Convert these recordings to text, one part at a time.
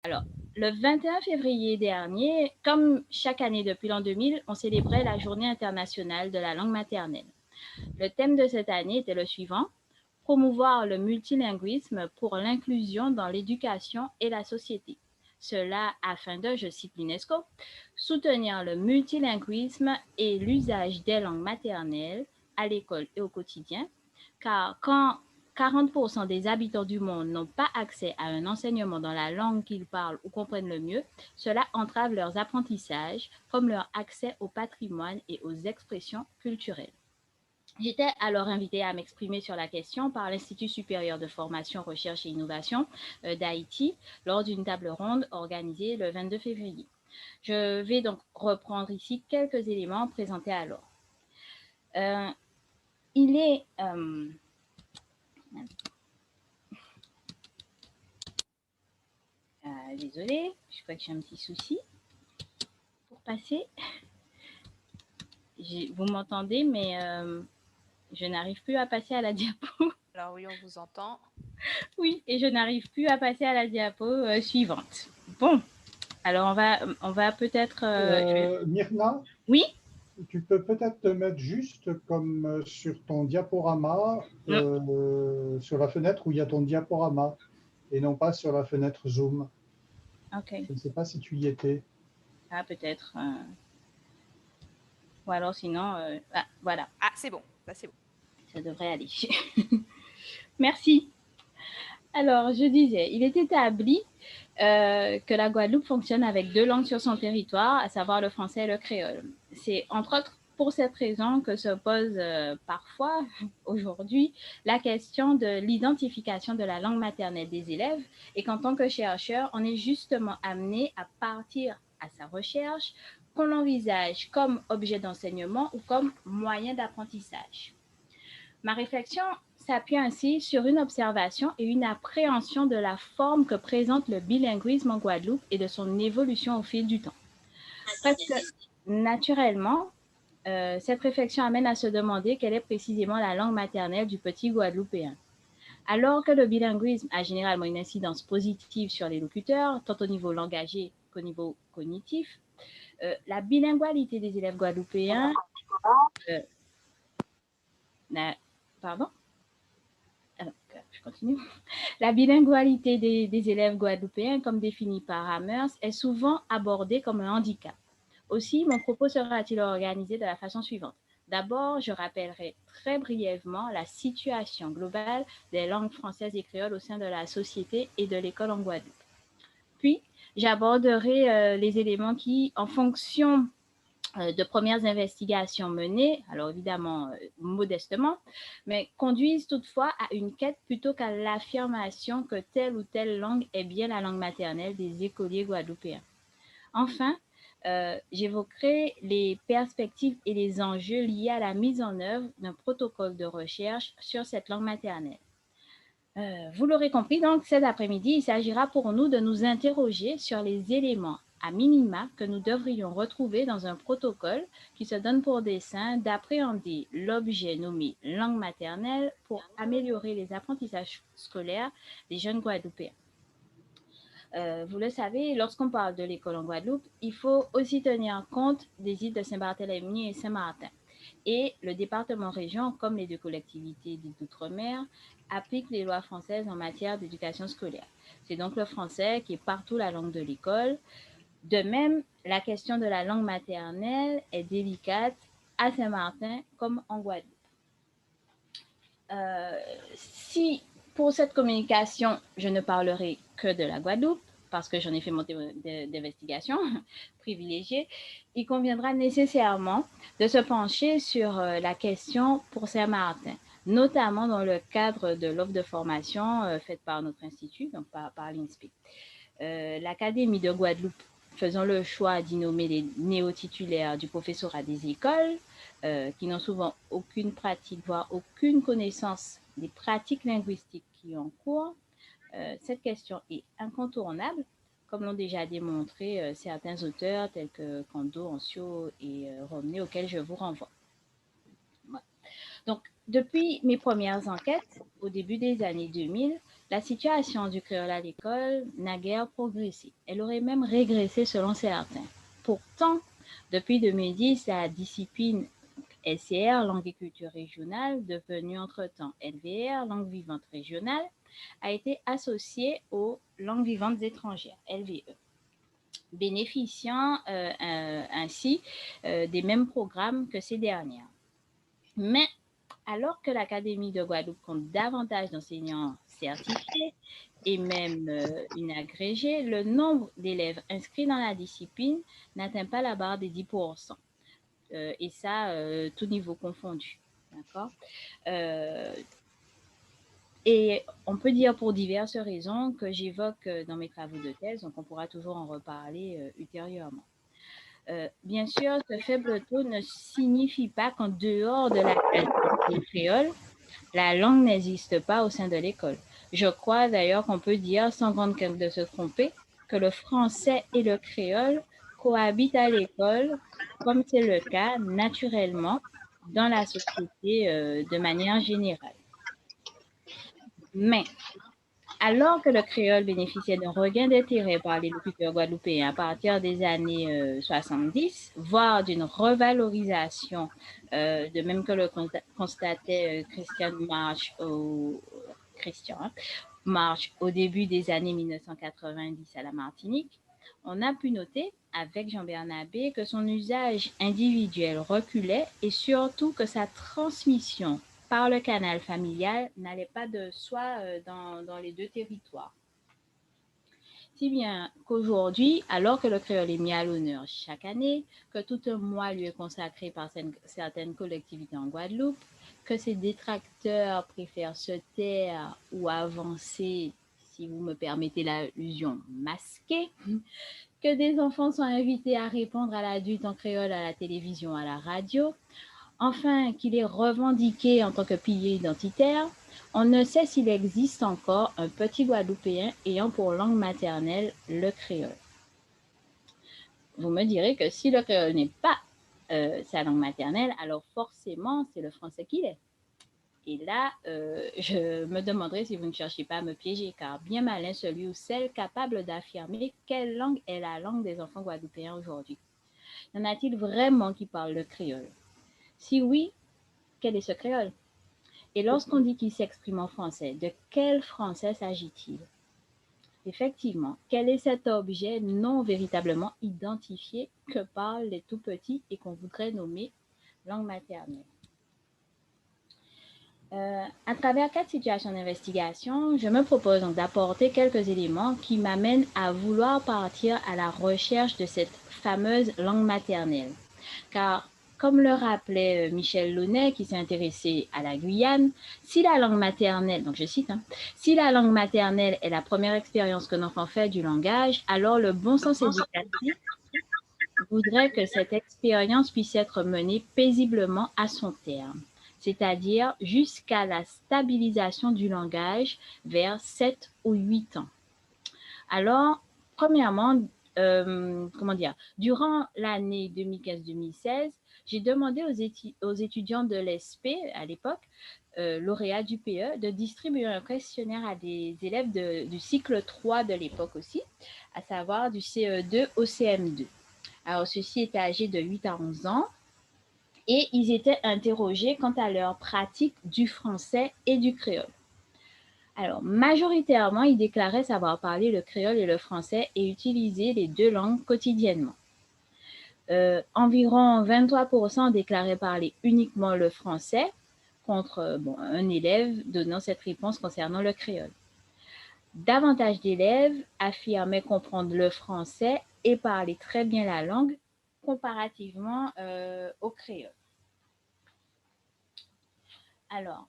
Alors, le 21 février dernier, comme chaque année depuis l'an 2000, on célébrait la Journée internationale de la langue maternelle. Le thème de cette année était le suivant: promouvoir le multilinguisme pour l'inclusion dans l'éducation et la société. Cela afin de, je cite l'UNESCO, soutenir le multilinguisme et l'usage des langues maternelles à l'école et au quotidien, car quand 40% des habitants du monde n'ont pas accès à un enseignement dans la langue qu'ils parlent ou comprennent le mieux, cela entrave leurs apprentissages, comme leur accès au patrimoine et aux expressions culturelles. J'étais alors invitée à m'exprimer sur la question par l'Institut supérieur de formation, recherche et innovation d'Haïti lors d'une table ronde organisée le 22 février. Je vais donc reprendre ici quelques éléments présentés alors. Euh, il est... désolée, je crois que j'ai un petit souci pour passer. Vous m'entendez, mais je n'arrive plus à passer à la diapo. Alors oui, on vous entend. Oui, et je n'arrive plus à passer à la diapo suivante. Bon, alors on va peut-être... Myrna, Oui. tu peux peut-être te mettre juste comme sur ton diaporama, sur la fenêtre où il y a ton diaporama, et non pas sur la fenêtre Zoom. Ok. Je ne sais pas si tu y étais. Ah, peut-être. Ou alors sinon... ah, voilà, Ah, c'est bon, ça c'est bon. ça devrait aller. Merci. Alors, je disais, il est établi que la Guadeloupe fonctionne avec deux langues sur son territoire, à savoir le français et le créole. C'est entre autres pour cette raison que se pose parfois, aujourd'hui, la question de l'identification de la langue maternelle des élèves et qu'en tant que chercheur, on est justement amené à partir à sa recherche qu'on l'envisage comme objet d'enseignement ou comme moyen d'apprentissage. Ma réflexion s'appuie ainsi sur une observation et une appréhension de la forme que présente le bilinguisme en Guadeloupe et de son évolution au fil du temps. Presque naturellement, cette réflexion amène à se demander quelle est précisément la langue maternelle du petit Guadeloupéen. Alors que le bilinguisme a généralement une incidence positive sur les locuteurs, tant au niveau langagier qu'au niveau cognitif, la bilingualité des élèves guadeloupéens... pardon? Alors, je continue. La bilingualité des élèves guadeloupéens, comme définie par Hammers, est souvent abordée comme un handicap. Aussi, mon propos sera-t-il organisé de la façon suivante. D'abord, je rappellerai très brièvement la situation globale des langues françaises et créoles au sein de la société et de l'école en Guadeloupe. Puis, j'aborderai les éléments qui, en fonction de premières investigations menées, alors évidemment modestement, mais conduisent toutefois à une quête plutôt qu'à l'affirmation que telle ou telle langue est bien la langue maternelle des écoliers guadeloupéens. Enfin, j'évoquerai les perspectives et les enjeux liés à la mise en œuvre d'un protocole de recherche sur cette langue maternelle. Vous l'aurez compris, donc cet après-midi, il s'agira pour nous de nous interroger sur les éléments à minima que nous devrions retrouver dans un protocole qui se donne pour dessein d'appréhender l'objet nommé langue maternelle pour améliorer les apprentissages scolaires des jeunes Guadeloupéens. Vous le savez, lorsqu'on parle de l'école en Guadeloupe, il faut aussi tenir compte des îles de Saint-Barthélemy et Saint-Martin. Et le département région, comme les deux collectivités d'outre-mer, appliquent les lois françaises en matière d'éducation scolaire. C'est donc le français qui est partout la langue de l'école. De même, la question de la langue maternelle est délicate à Saint-Martin comme en Guadeloupe. Si pour cette communication, je ne parlerai que de la Guadeloupe, parce que j'en ai fait mon d'investigation privilégiée, il conviendra nécessairement de se pencher sur la question pour Saint-Martin, notamment dans le cadre de l'offre de formation faite par notre institut, donc par l'INSPE. L'Académie de Guadeloupe faisant le choix d'y nommer les néo-titulaires du professorat des écoles, qui n'ont souvent aucune pratique, voire aucune connaissance des pratiques linguistiques qui ont cours, cette question est incontournable, comme l'ont déjà démontré certains auteurs tels que Kondo, Ancio et Romney, auxquels je vous renvoie. Voilà. Donc, depuis mes premières enquêtes, au début des années 2000, La situation du créole à l'école n'a guère progressé. Elle aurait même régressé selon certains. Pourtant, depuis 2010, la discipline LCR, langue et culture régionale, devenue entre-temps LVR, langue vivante régionale, a été associée aux langues vivantes étrangères, LVE, bénéficiant ainsi des mêmes programmes que ces dernières. Mais alors que l'Académie de Guadeloupe compte davantage d'enseignants certifiés et même une agrégée, le nombre d'élèves inscrits dans la discipline n'atteint pas la barre des 10%. Et ça, tout niveau confondu. D'accord. Et on peut dire pour diverses raisons que j'évoque dans mes travaux de thèse, donc on pourra toujours en reparler ultérieurement. Bien sûr, ce faible taux ne signifie pas qu'en dehors de la classe créole, la langue n'existe pas au sein de l'école. Je crois d'ailleurs qu'on peut dire, sans grande crainte de se tromper, que le français et le créole cohabitent à l'école, comme c'est le cas naturellement dans la société de manière générale. Mais alors que le créole bénéficiait d'un regain d'intérêt par les locuteurs guadeloupéens à partir des années 70, voire d'une revalorisation, de même que le constatait Christian March au début des années 1990 à la Martinique, on a pu noter avec Jean-Bernard B que son usage individuel reculait et surtout que sa transmission par le canal familial n'allait pas de soi dans les deux territoires. Si bien qu'aujourd'hui, alors que le créole est mis à l'honneur chaque année, que tout un mois lui est consacré par certaines collectivités en Guadeloupe, que ses détracteurs préfèrent se taire ou avancer, si vous me permettez l'allusion, masquée, que des enfants sont invités à répondre à l'adulte en créole à la télévision, à la radio, enfin qu'il est revendiqué en tant que pilier identitaire, on ne sait s'il existe encore un petit Guadeloupéen ayant pour langue maternelle le créole. Vous me direz que si le créole n'est pas sa langue maternelle, alors forcément c'est le français qu'il est. Et là, je me demanderai si vous ne cherchez pas à me piéger, car bien malin celui ou celle capable d'affirmer quelle langue est la langue des enfants guadeloupéens aujourd'hui. Y en a-t-il vraiment qui parlent le créole? Si oui, quel est ce créole? Et lorsqu'on dit qu'il s'exprime en français, de quel français s'agit-il? Effectivement, quel est cet objet non véritablement identifié que parlent les tout-petits et qu'on voudrait nommer langue maternelle? À travers 4 situations d'investigation, je me propose donc d'apporter quelques éléments qui m'amènent à vouloir partir à la recherche de cette fameuse langue maternelle. Car, comme le rappelait Michel Launay, qui s'est intéressé à la Guyane, si la langue maternelle, donc je cite, si la langue maternelle est la première expérience que l'enfant fait du langage, alors le bon sens éducatif voudrait que cette expérience puisse être menée paisiblement à son terme, c'est-à-dire jusqu'à la stabilisation du langage vers 7 ou 8 ans. Alors, premièrement, durant l'année 2015-2016, j'ai demandé aux étudiants de l'ESP, à l'époque, lauréats du PE, de distribuer un questionnaire à des élèves du cycle 3 de l'époque aussi, à savoir du CE2 au CM2. Alors, ceux-ci étaient âgés de 8 à 11 ans et ils étaient interrogés quant à leur pratique du français et du créole. Alors, majoritairement, ils déclaraient savoir parler le créole et le français et utiliser les deux langues quotidiennement. Environ 23% déclaraient parler uniquement le français, contre un élève donnant cette réponse concernant le créole. Davantage d'élèves affirmaient comprendre le français et parler très bien la langue comparativement au créole. Alors,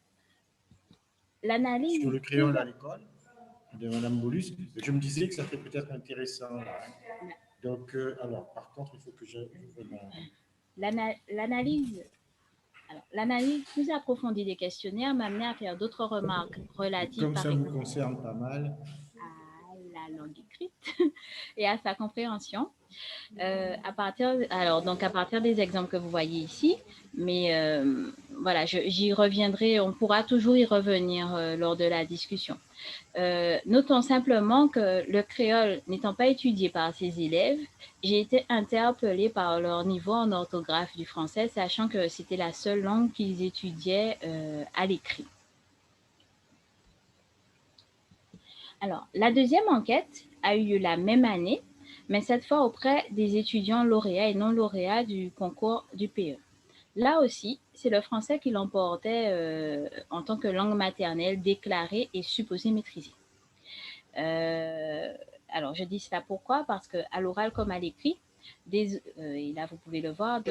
l'analyse... Sur le créole à l'école de Mme Bolus, je me disais que ça serait peut-être intéressant. Donc, alors, par contre, il faut que j'ouvre l'analyse plus approfondie des questionnaires m'a amené à faire d'autres remarques relatives, comme ça vous concerne pas mal, à la langue écrite et à sa compréhension. À partir des exemples que vous voyez ici, mais voilà, j'y reviendrai, on pourra toujours y revenir lors de la discussion. Notons simplement que le créole n'étant pas étudié par ces élèves, j'ai été interpellée par leur niveau en orthographe du français, sachant que c'était la seule langue qu'ils étudiaient à l'écrit. Alors, la deuxième enquête a eu lieu la même année, mais cette fois auprès des étudiants lauréats et non lauréats du concours du PE. Là aussi, c'est le français qui l'emportait en tant que langue maternelle déclarée et supposée maîtrisée. Alors, je dis cela pourquoi? Parce qu'à l'oral comme à l'écrit, et là vous pouvez le voir,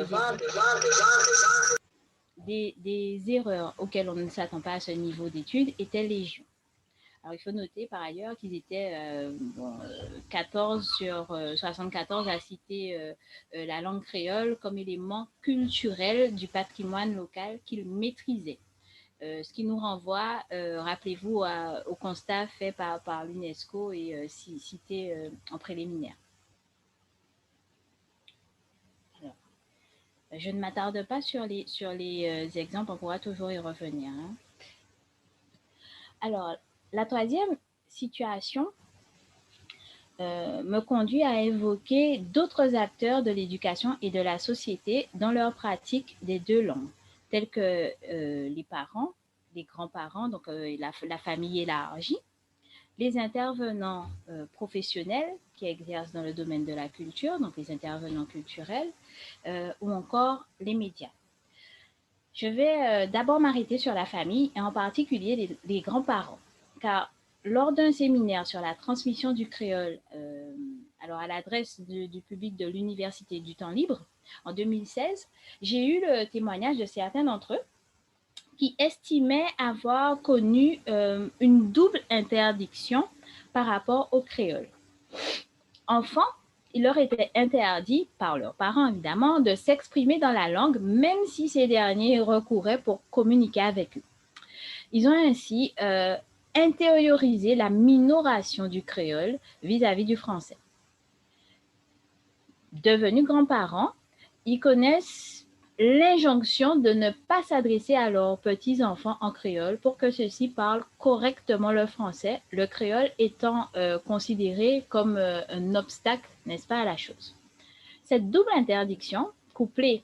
des erreurs auxquelles on ne s'attend pas à ce niveau d'études étaient légion. Alors, il faut noter par ailleurs qu'ils étaient 14 sur 74 à citer la langue créole comme élément culturel du patrimoine local qu'ils maîtrisaient. Ce qui nous renvoie, rappelez-vous, au constat fait par l'UNESCO et cité en préliminaire. Alors, je ne m'attarde pas sur les exemples, on pourra toujours y revenir. Hein. Alors, la troisième situation me conduit à évoquer d'autres acteurs de l'éducation et de la société dans leur pratique des deux langues, tels que les parents, les grands-parents, donc la famille élargie, les intervenants professionnels qui exercent dans le domaine de la culture, donc les intervenants culturels, ou encore les médias. Je vais d'abord m'arrêter sur la famille et en particulier les grands-parents, car lors d'un séminaire sur la transmission du créole, alors à l'adresse du public de l'Université du Temps Libre, en 2016, j'ai eu le témoignage de certains d'entre eux qui estimaient avoir connu une double interdiction par rapport au créole. Enfant, il leur était interdit, par leurs parents évidemment, de s'exprimer dans la langue, même si ces derniers recouraient pour communiquer avec eux. Ils ont ainsi intériorisé la minoration du créole vis-à-vis du français. Devenus grands-parents, ils connaissent l'injonction de ne pas s'adresser à leurs petits-enfants en créole pour que ceux-ci parlent correctement le français, le créole étant considéré comme un obstacle, n'est-ce pas, à la chose. Cette double interdiction, couplée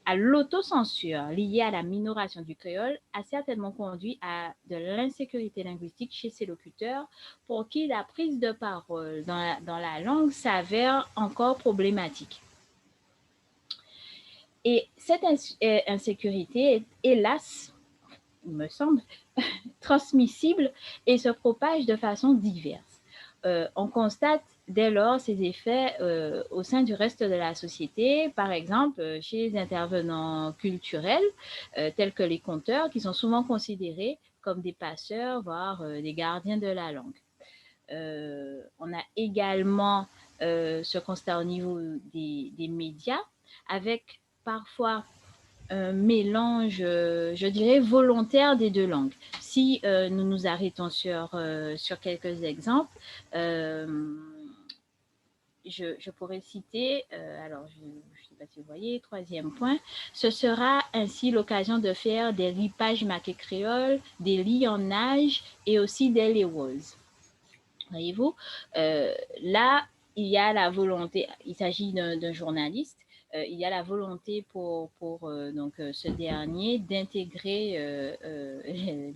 à l'autocensure liée à la minoration du créole, a certainement conduit à de l'insécurité linguistique chez ces locuteurs pour qui la prise de parole dans la langue s'avère encore problématique. Et cette insécurité est, hélas, il me semble, transmissible et se propage de façon diverse. On constate dès lors ces effets au sein du reste de la société, par exemple chez les intervenants culturels, tels que les conteurs, qui sont souvent considérés comme des passeurs, voire des gardiens de la langue. On a également ce constat au niveau des médias, avec parfois un mélange, je dirais, volontaire des deux langues. Si nous nous arrêtons sur quelques exemples, je pourrais citer, alors je ne sais pas si vous voyez, troisième point, ce sera ainsi l'occasion de faire des ripages maquet créole, des lionnages et aussi des léwolz. Voyez-vous, là, il y a la volonté, il s'agit d'un journaliste, il y a la volonté pour donc, ce dernier d'intégrer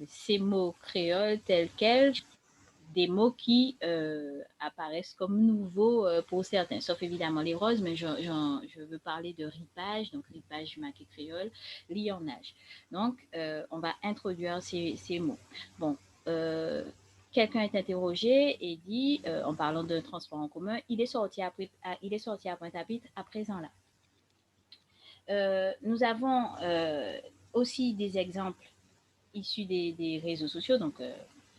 ces mots créoles tels quels, des mots qui apparaissent comme nouveaux pour certains, sauf évidemment les roses, mais je veux parler de ripage, donc ripage maquet créole, lionnage. Donc, on va introduire ces mots. Bon, quelqu'un est interrogé et dit, en parlant d'un transport en commun, il est sorti à Pointe-à-Pitre à présent là. Nous avons aussi des exemples issus des réseaux sociaux, donc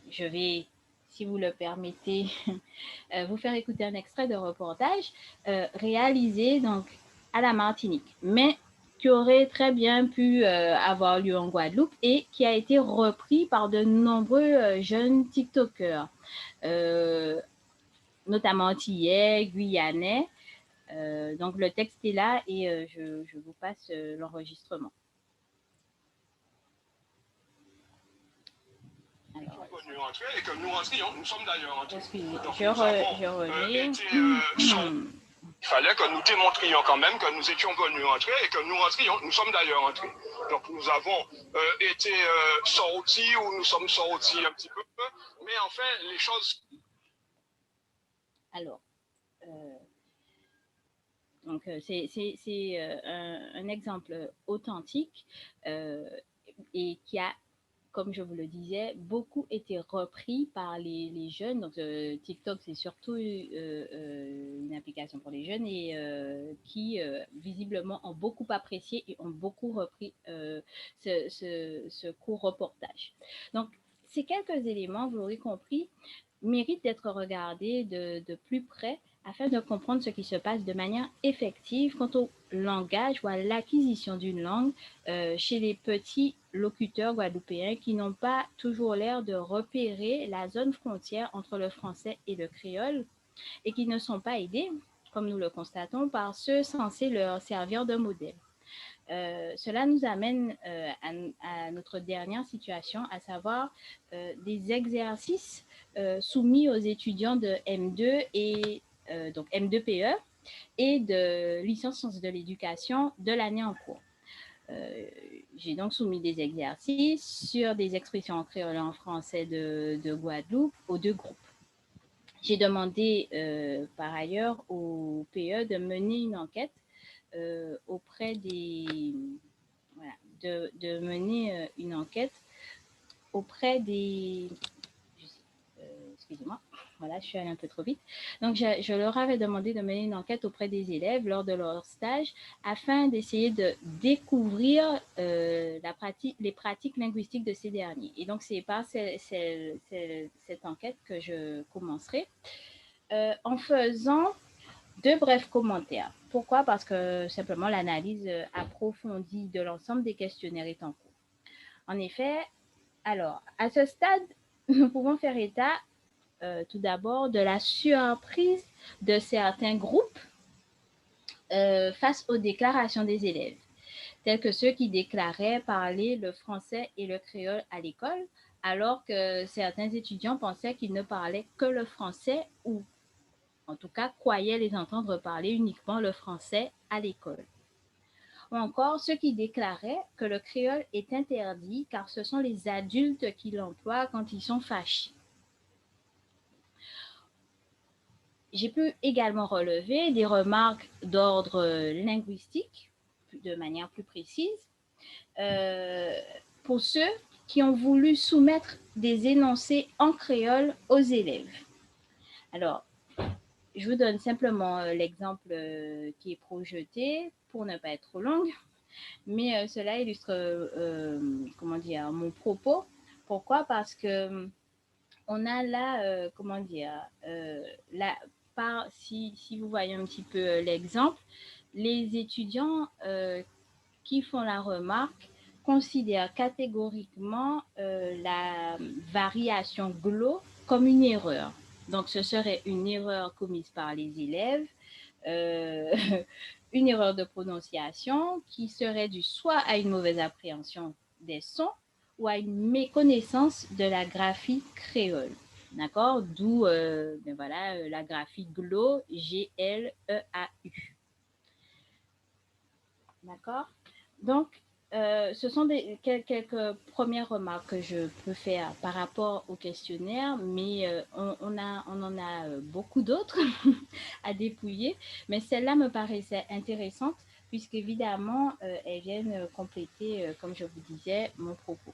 je vais, si vous le permettez, vous faire écouter un extrait de reportage réalisé donc à la Martinique, mais qui aurait très bien pu avoir lieu en Guadeloupe et qui a été repris par de nombreux jeunes TikTokers. notamment antillais, guyanais. Donc, le texte est là et je vous passe l'enregistrement. Alors, et que nous rentrions, nous sommes d'ailleurs entrés. Je remets. Il fallait que nous démontrions quand même que nous étions venus entrer et que nous rentrions, nous sommes d'ailleurs entrés. Donc nous avons été sortis ou nous sommes sortis un petit peu, mais enfin les choses... Alors, donc c'est un exemple authentique et qui a, comme je vous le disais, beaucoup été repris par les jeunes. Donc, TikTok, c'est surtout une application pour les jeunes et qui, visiblement, ont beaucoup apprécié et ont beaucoup repris ce court reportage. Donc, ces quelques éléments, vous l'aurez compris, méritent d'être regardés de plus près afin de comprendre ce qui se passe de manière effective quant au langage ou à l'acquisition d'une langue chez les petits locuteurs guadeloupéens qui n'ont pas toujours l'air de repérer la zone frontière entre le français et le créole et qui ne sont pas aidés, comme nous le constatons, par ceux censés leur servir de modèle. Cela nous amène à notre dernière situation, à savoir des exercices soumis aux étudiants de M2 et donc M2PE et de licence sciences de l'éducation de l'année en cours. J'ai donc soumis des exercices sur des expressions en créole et en français de Guadeloupe aux deux groupes. J'ai demandé par ailleurs au PE de mener une enquête auprès des... Voilà, de mener une enquête auprès des... excusez-moi, voilà, je suis allée un peu trop vite. Donc, je leur avais demandé de mener une enquête auprès des élèves lors de leur stage afin d'essayer de découvrir les pratiques linguistiques de ces derniers. Et donc, c'est par cette enquête que je commencerai en faisant deux brefs commentaires. Pourquoi? Parce que simplement l'analyse approfondie de l'ensemble des questionnaires est en cours. En effet, alors, à ce stade, nous pouvons faire état tout d'abord de la surprise de certains groupes face aux déclarations des élèves, tels que ceux qui déclaraient parler le français et le créole à l'école, alors que certains étudiants pensaient qu'ils ne parlaient que le français ou en tout cas croyaient les entendre parler uniquement le français à l'école. Ou encore ceux qui déclaraient que le créole est interdit car ce sont les adultes qui l'emploient quand ils sont fâchés. J'ai pu également relever des remarques d'ordre linguistique, de manière plus précise, pour ceux qui ont voulu soumettre des énoncés en créole aux élèves. Alors, je vous donne simplement l'exemple qui est projeté pour ne pas être trop longue, mais cela illustre comment dire, mon propos. Pourquoi? Parce que on a là, comment dire, si vous voyez un petit peu l'exemple, les étudiants qui font la remarque considèrent catégoriquement la variation glo comme une erreur. Donc, ce serait une erreur commise par les élèves, une erreur de prononciation qui serait due soit à une mauvaise appréhension des sons ou à une méconnaissance de la graphie créole. D'accord? D'où voilà, la graphie GLO, G-L-E-A-U. D'accord? Donc, ce sont quelques premières remarques que je peux faire par rapport au questionnaire, mais on en a beaucoup d'autres à dépouiller. Mais celle-là me paraissait intéressante puisqu'évidemment, elles viennent compléter, comme je vous disais, mon propos.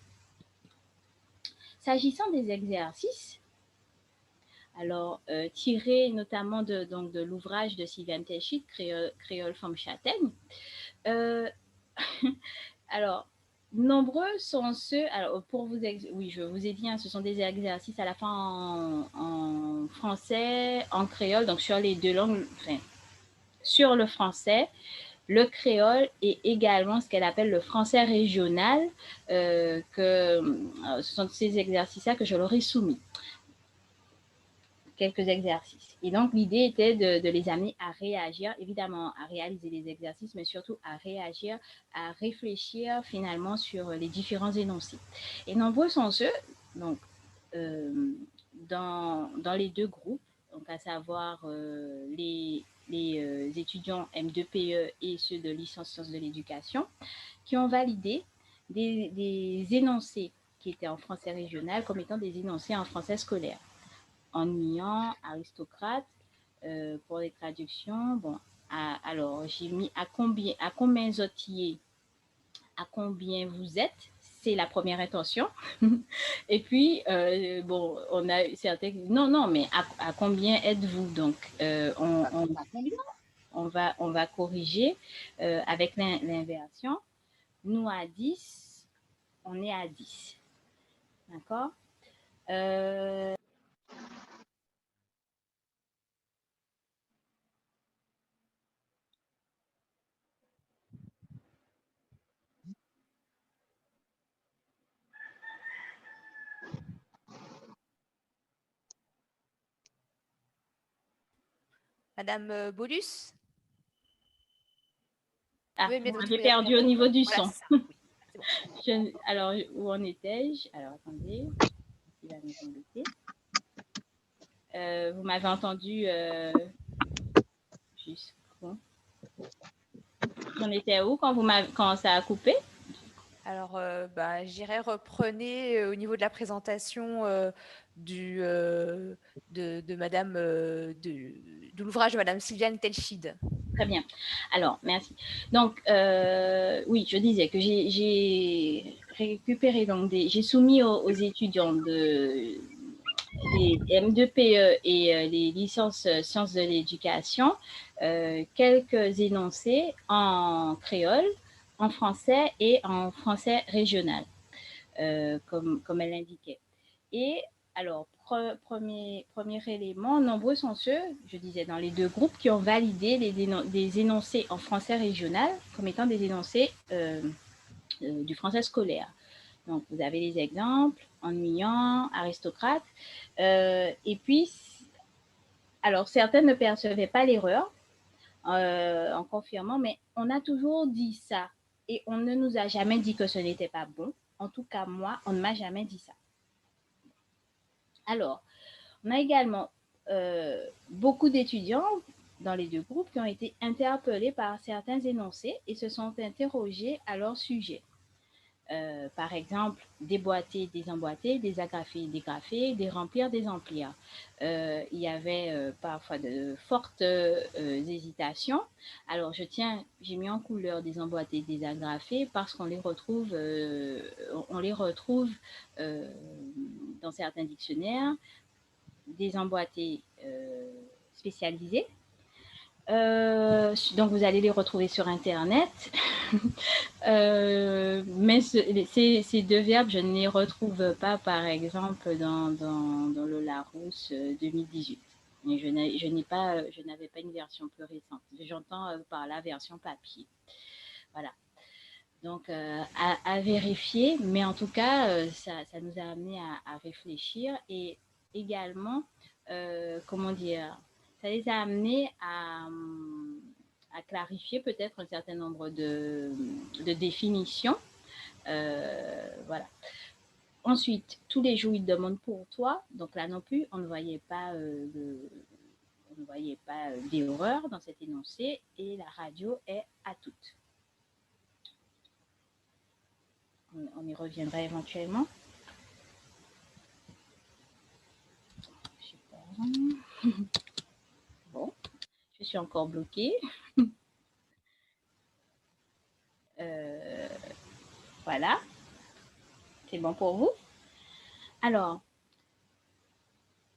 S'agissant des exercices, alors tirés notamment de l'ouvrage de Sylvain Téchit, Créole Femme Châtaigne, alors, nombreux sont ceux, alors oui, je vous ai dit, hein, ce sont des exercices à la fois en français, en créole, donc sur les deux langues, enfin, sur le français, le créole et également ce qu'elle appelle le français régional, ce sont ces exercices-là que je leur ai soumis. quelques exercices. Et donc, l'idée était de les amener à réagir, évidemment, à réaliser les exercices, mais surtout à réagir, à réfléchir finalement sur les différents énoncés. Et nombreux sont ceux, donc, dans les deux groupes, donc à savoir les étudiants M2PE et ceux de licence sciences de l'éducation, qui ont validé des énoncés qui étaient en français régional comme étant des énoncés en français scolaire. Ennuyant, aristocrate, pour les traductions, bon, alors j'ai mis à combien zotier, à combien vous êtes, c'est la première intention. Et puis, bon, on a certains, non, mais à combien êtes-vous? Donc, on va corriger avec l'inversion. Nous, à 10, on est à 10. D'accord? Madame Bolus? Ah, Oui, vous m'avez perdu au niveau du voilà, son. c'est bon. Alors, où en étais-je? Alors, attendez, il va nous embêter. Vous m'avez entendu jusqu'où? J'en étais où quand ça a coupé? Alors, j'irais reprenez au niveau de la présentation de Madame de l'ouvrage de Madame Sylviane Telchid. Très bien. Alors, merci. Donc, oui, je disais que j'ai récupéré, donc j'ai soumis aux étudiants des M2PE et les licences sciences de l'éducation quelques énoncés en créole, en français et en français régional, comme elle l'indiquait. Et alors, premier élément, nombreux sont ceux, je disais, dans les deux groupes qui ont validé des énoncés en français régional comme étant des énoncés du français scolaire. Donc, vous avez les exemples, ennuyant, aristocrate. Et puis, alors, certains ne percevaient pas l'erreur en confirmant, mais on a toujours dit ça et on ne nous a jamais dit que ce n'était pas bon. En tout cas, moi, on ne m'a jamais dit ça. Alors, on a également beaucoup d'étudiants dans les deux groupes qui ont été interpellés par certains énoncés et se sont interrogés à leur sujet. Par exemple, déboîter, désemboîter, désagrafer, dégrafer, déremplir, désemplir. Il y avait parfois de fortes hésitations. Alors, j'ai mis en couleur désemboîter, désagrafer parce qu'on les retrouve, dans certains dictionnaires, désemboîter spécialisés. Donc, vous allez les retrouver sur Internet. Mais ces deux verbes, je ne les retrouve pas, par exemple, dans le Larousse 2018. Et je n'avais pas une version plus récente. J'entends par la version papier. Voilà. Donc, à vérifier, mais en tout cas, ça nous a amené à réfléchir et également, comment dire, ça les a amenés à clarifier peut-être un certain nombre de définitions. Voilà. Ensuite, tous les jours, ils demandent pour toi. Donc là non plus, on ne voyait pas d'erreur dans cet énoncé et la radio est à toutes. On y reviendra éventuellement. Bon, je suis encore bloquée. Voilà. C'est bon pour vous? Alors,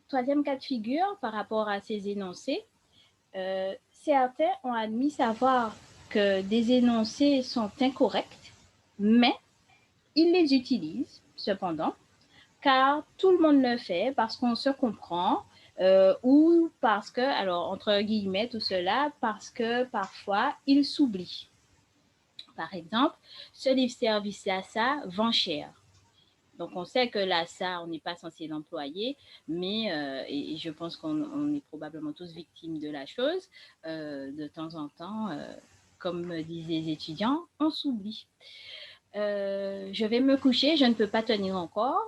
troisième cas de figure par rapport à ces énoncés. Certains ont admis savoir que des énoncés sont incorrects, mais ils les utilisent cependant, car tout le monde le fait parce qu'on se comprend ou parce que, alors entre guillemets, tout cela, parce que parfois ils s'oublient. Par exemple, ce livre-service-là, ça vend cher. Donc, on sait que là, ça, on n'est pas censé l'employer, mais et je pense qu'on est probablement tous victimes de la chose. De temps en temps, comme disent les étudiants, on s'oublie. Je vais me coucher, je ne peux pas tenir encore.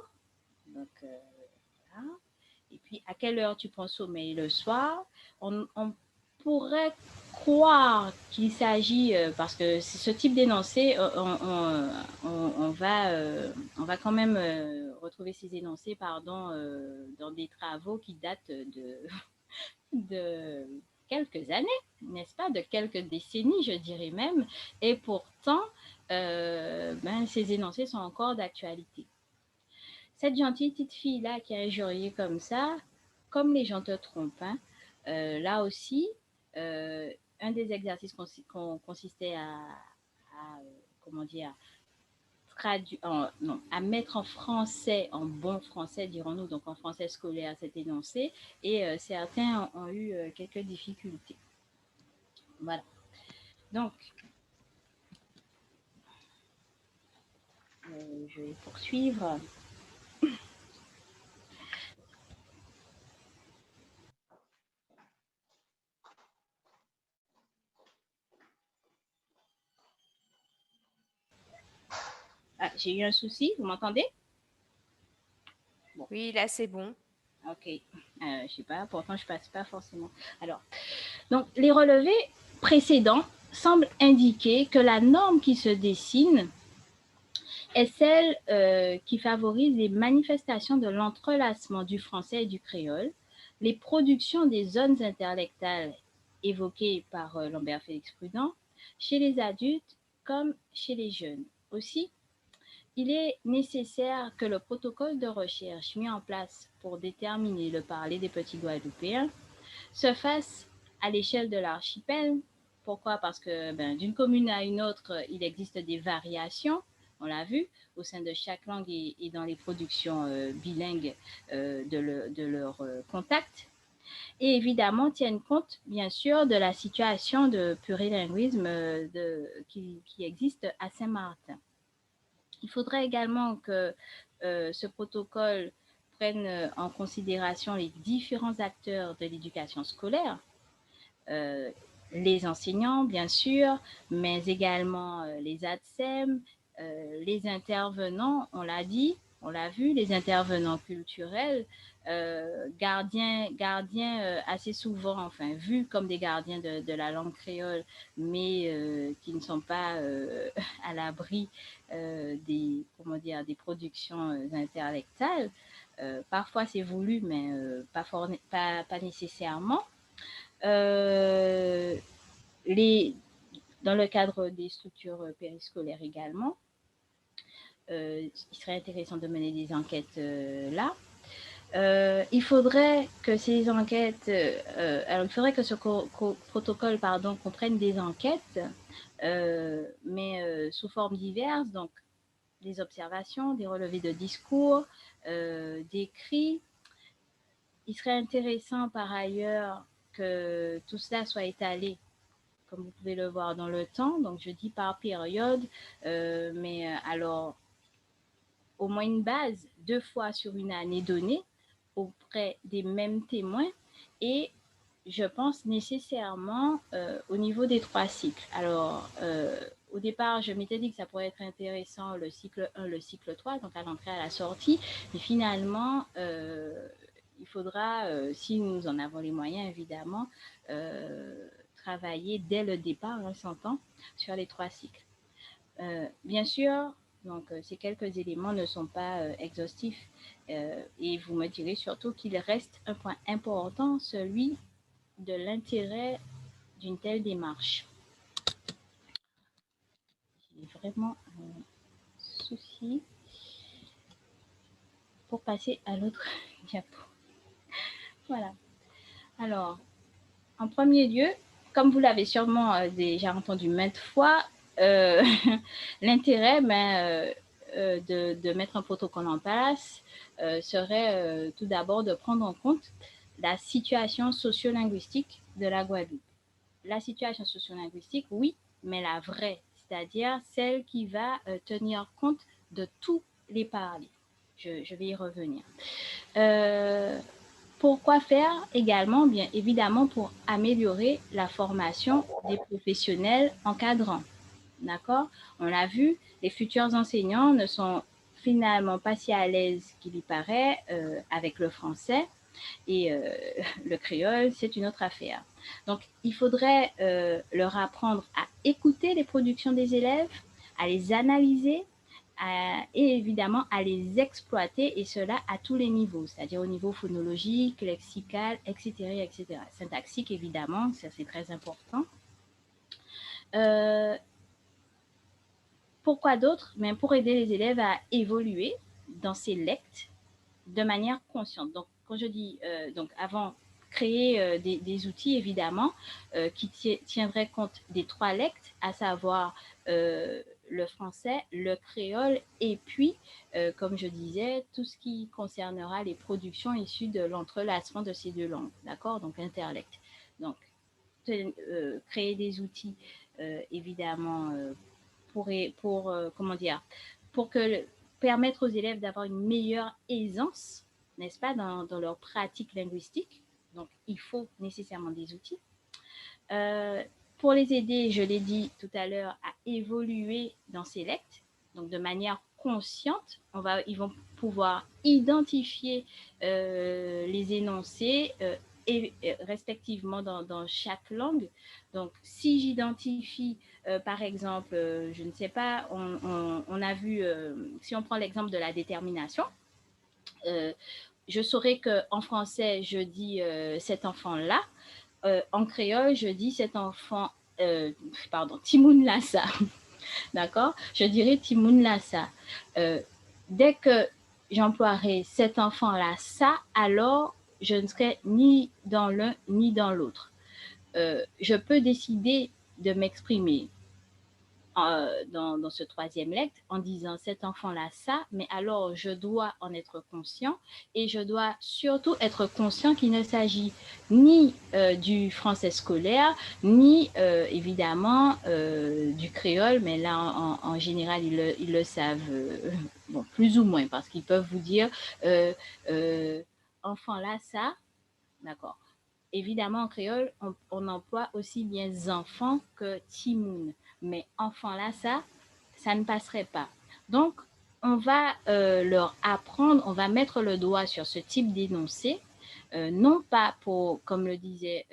Donc, voilà. Et puis, à quelle heure tu prends sommeil le soir? On pourrait croire qu'il s'agit, parce que c'est ce type d'énoncé, on va quand même retrouver ces énoncés pardon, dans des travaux qui datent de quelques années, n'est-ce pas, de quelques décennies, je dirais même, et pourtant, ces énoncés sont encore d'actualité. Cette gentille petite fille-là qui a injurié comme ça, comme les gens te trompent, hein, là aussi, un des exercices consistait à comment dire, à mettre en français, en bon français, dirons-nous, donc en français scolaire, cet énoncé, et certains ont eu quelques difficultés. Voilà. Donc, je vais poursuivre. Ah, j'ai eu un souci, vous m'entendez? Bon. Oui, là, c'est bon. Ok, je sais pas, pourtant je passe pas forcément. Alors, donc les relevés précédents semblent indiquer que la norme qui se dessine est celle qui favorise les manifestations de l'entrelacement du français et du créole, les productions des zones intellectuelles évoquées par Lambert Félix Prudent, chez les adultes comme chez les jeunes. Aussi, il est nécessaire que le protocole de recherche mis en place pour déterminer le parler des petits Guadeloupéens se fasse à l'échelle de l'archipel. Pourquoi? Parce que d'une commune à une autre, il existe des variations, on l'a vu, au sein de chaque langue et dans les productions bilingues de leur contact. Et évidemment, tiennent compte, bien sûr, de la situation de plurilinguisme qui existe à Saint-Martin. Il faudrait également que ce protocole prenne en considération les différents acteurs de l'éducation scolaire, les enseignants, bien sûr, mais également les ATSEM, les intervenants, on l'a dit, on l'a vu, les intervenants culturels, gardiens assez souvent, enfin, vus comme des gardiens de la langue créole, mais qui ne sont pas à l'abri des productions intellectuelles. Parfois, c'est voulu, mais pas nécessairement. Dans le cadre des structures périscolaires également, il serait intéressant de mener des enquêtes là. Il faudrait que ces enquêtes, alors il faudrait que ce protocole, comprenne des enquêtes, mais sous forme diverses, donc des observations, des relevés de discours, des cris. Il serait intéressant par ailleurs que tout cela soit étalé, comme vous pouvez le voir dans le temps, donc je dis par période, mais alors au moins une base, 2 fois sur une année donnée, auprès des mêmes témoins, et je pense nécessairement au niveau des 3 cycles. Alors, au départ, je m'étais dit que ça pourrait être intéressant le cycle 1, le cycle 3, donc à l'entrée, à la sortie, mais finalement, il faudra, si nous en avons les moyens, évidemment, travailler dès le départ, on s'entend, sur les 3 cycles. Bien sûr, donc ces quelques éléments ne sont pas exhaustifs et vous me direz surtout qu'il reste un point important, celui de l'intérêt d'une telle démarche. J'ai vraiment un souci pour passer à l'autre diapo. Voilà. Alors, en premier lieu, comme vous l'avez sûrement déjà entendu maintes fois, l'intérêt de mettre un protocole en place serait tout d'abord de prendre en compte la situation sociolinguistique de la Guadeloupe. La situation sociolinguistique, oui, mais la vraie, c'est-à-dire celle qui va tenir compte de tous les parlers. je vais y revenir. Pourquoi faire également? Bien évidemment, pour améliorer la formation des professionnels encadrants. D'accord? On l'a vu, les futurs enseignants ne sont finalement pas si à l'aise qu'il y paraît avec le français. Et le créole, c'est une autre affaire. Donc, il faudrait leur apprendre à écouter les productions des élèves, à les analyser et évidemment à les exploiter, et cela à tous les niveaux, c'est-à-dire au niveau phonologique, lexical, etc., etc. Syntaxique, évidemment, ça c'est très important. Pourquoi d'autre? Mais pour aider les élèves à évoluer dans ces lectes de manière consciente. Donc, quand je dis, donc avant, créer des outils, évidemment, qui tiendraient compte des 3 lectes, à savoir le français, le créole, et puis, comme je disais, tout ce qui concernera les productions issues de l'entrelacement de ces 2 langues, d'accord? Donc, interlecte. Donc, créer des outils, évidemment, pour comment dire, pour permettre aux élèves d'avoir une meilleure aisance, n'est-ce pas, dans leur pratique linguistique. Donc, il faut nécessairement des outils. Pour les aider, je l'ai dit tout à l'heure, à évoluer dans ces lectes, donc de manière consciente, ils vont pouvoir identifier les énoncés et respectivement dans chaque langue. Donc, si j'identifie, par exemple, je ne sais pas, on a vu, si on prend l'exemple de la détermination, je saurais qu'en français, je dis cet enfant-là, en créole, je dis cet enfant, Timoun Lassa, d'accord? Je dirais Timoun Lassa. Dès que j'emploierai cet enfant-là, ça, alors je ne serai ni dans l'un ni dans l'autre. Je peux décider de m'exprimer dans ce 3e lecte en disant cet enfant-là ça, mais alors je dois en être conscient, et je dois surtout être conscient qu'il ne s'agit ni du français scolaire, ni évidemment du créole, mais là en général ils le savent, bon, plus ou moins, parce qu'ils peuvent vous dire enfant-là ça, d'accord. Évidemment, en créole, on emploie aussi bien enfant que timoun. Mais enfant là, ça ne passerait pas. Donc, on va leur apprendre, on va mettre le doigt sur ce type d'énoncé, non pas pour, comme le disait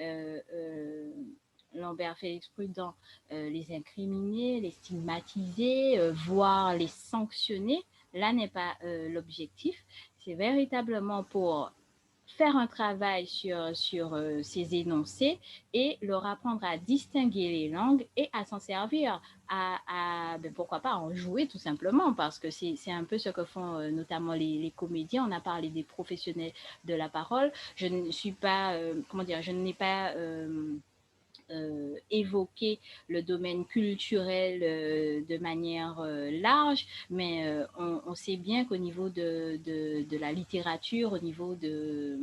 Lambert Félix Prudent, les incriminer, les stigmatiser, voire les sanctionner. Là n'est pas l'objectif. C'est véritablement pour faire un travail sur ces énoncés et leur apprendre à distinguer les langues et à s'en servir, pourquoi pas en jouer tout simplement, parce que c'est un peu ce que font notamment les comédiens. On a parlé des professionnels de la parole. Je ne suis pas, je n'ai pas évoquer le domaine culturel de manière large, mais on sait bien qu'au niveau de la littérature, au niveau de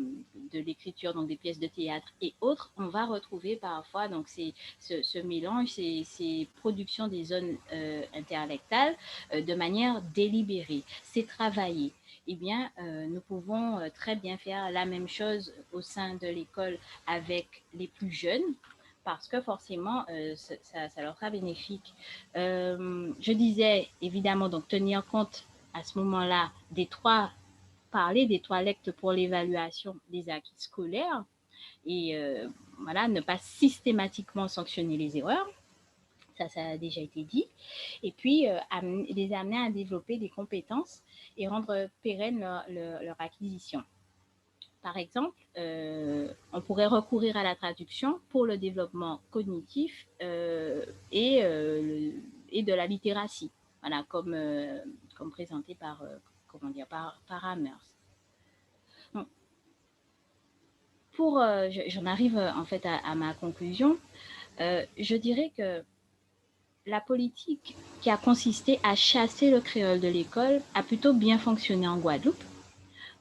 l'écriture, donc des pièces de théâtre et autres, on va retrouver parfois donc ce mélange, ces productions des zones interlectales de manière délibérée. C'est travaillé. Eh bien, nous pouvons très bien faire la même chose au sein de l'école avec les plus jeunes, parce que forcément, ça leur sera bénéfique. Je disais, évidemment, donc tenir compte à ce moment-là parler des 3 lectes pour l'évaluation des acquis scolaires, et voilà, ne pas systématiquement sanctionner les erreurs. Ça a déjà été dit. Et puis, les amener à développer des compétences et rendre pérenne leur acquisition. Par exemple, on pourrait recourir à la traduction pour le développement cognitif et de la littératie, voilà, comme présenté par Amers. Donc, j'en arrive en fait à ma conclusion. Je dirais que la politique qui a consisté à chasser le créole de l'école a plutôt bien fonctionné en Guadeloupe,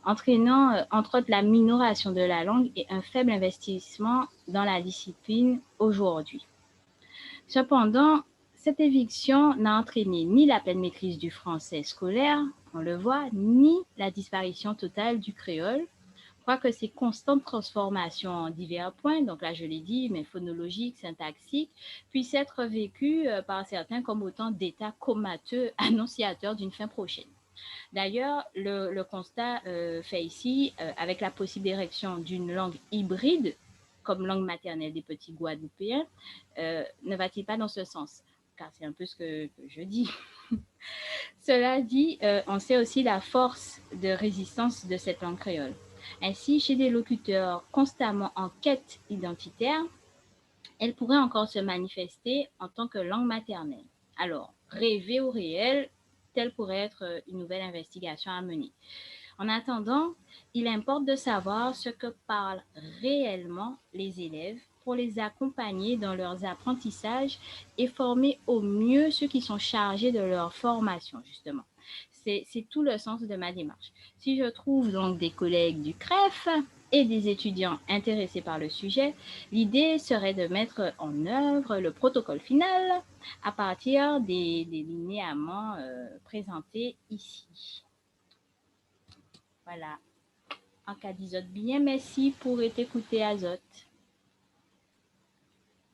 entraînant entre autres la minoration de la langue et un faible investissement dans la discipline aujourd'hui. Cependant, cette éviction n'a entraîné ni la pleine maîtrise du français scolaire, on le voit, ni la disparition totale du créole. Je crois que ces constantes transformations en divers points, donc là je l'ai dit, mais phonologiques, syntaxiques, puissent être vécues par certains comme autant d'états comateux annonciateurs d'une fin prochaine. D'ailleurs, le constat fait ici, avec la possible érection d'une langue hybride, comme langue maternelle des petits Guadeloupéens, ne va-t-il pas dans ce sens? Car c'est un peu ce que je dis. Cela dit, on sait aussi la force de résistance de cette langue créole. Ainsi, chez des locuteurs constamment en quête identitaire, elle pourrait encore se manifester en tant que langue maternelle. Alors, rêver au réel, telle pourrait être une nouvelle investigation à mener. En attendant, il importe de savoir ce que parlent réellement les élèves pour les accompagner dans leurs apprentissages et former au mieux ceux qui sont chargés de leur formation, justement. C'est tout le sens de ma démarche. Si je trouve donc des collègues du CREF et des étudiants intéressés par le sujet, l'idée serait de mettre en œuvre le protocole final à partir des linéaments présentés ici. Voilà. En cas d'Azote, bien merci pour écouter Azote.